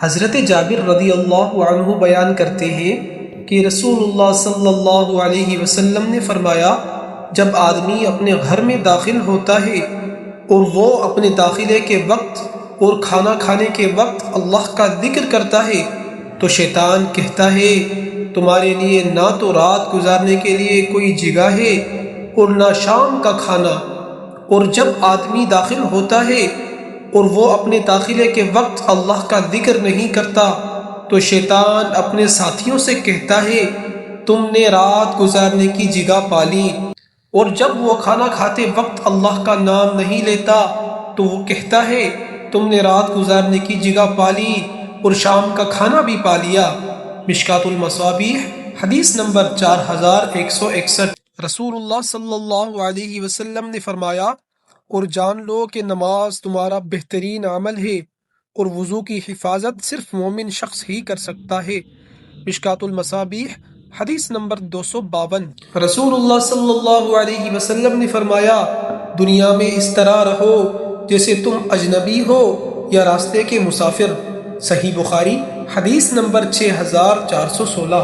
حضرت جابر رضی اللہ عنہ بیان کرتے ہیں کہ رسول اللہ صلی اللہ علیہ وسلم نے فرمایا، جب آدمی اپنے گھر میں داخل ہوتا ہے اور وہ اپنے داخلے کے وقت اور کھانا کھانے کے وقت اللہ کا ذکر کرتا ہے تو شیطان کہتا ہے تمہارے لیے نہ تو رات گزارنے کے لیے کوئی جگہ ہے اور نہ شام کا کھانا۔ اور جب آدمی داخل ہوتا ہے اور وہ اپنے داخلے کے وقت اللہ کا ذکر نہیں کرتا تو شیطان اپنے ساتھیوں سے کہتا ہے تم نے رات گزارنے کی جگہ پالی۔ اور جب وہ کھانا کھاتے وقت اللہ کا نام نہیں لیتا تو وہ کہتا ہے تم نے رات گزارنے کی جگہ پالی اور شام کا کھانا بھی پا لیا۔ مشکات المصابیح حدیث نمبر 4161۔ رسول اللہ صلی اللہ علیہ وسلم نے فرمایا، اور جان لو کہ نماز تمہارا بہترین عمل ہے اور وضو کی حفاظت صرف مومن شخص ہی کر سکتا ہے۔ مشکات المصابیح حدیث نمبر 252۔ رسول اللہ صلی اللہ علیہ وسلم نے فرمایا، دنیا میں اس طرح رہو جیسے تم اجنبی ہو یا راستے کے مسافر۔ صحیح بخاری حدیث نمبر 6416۔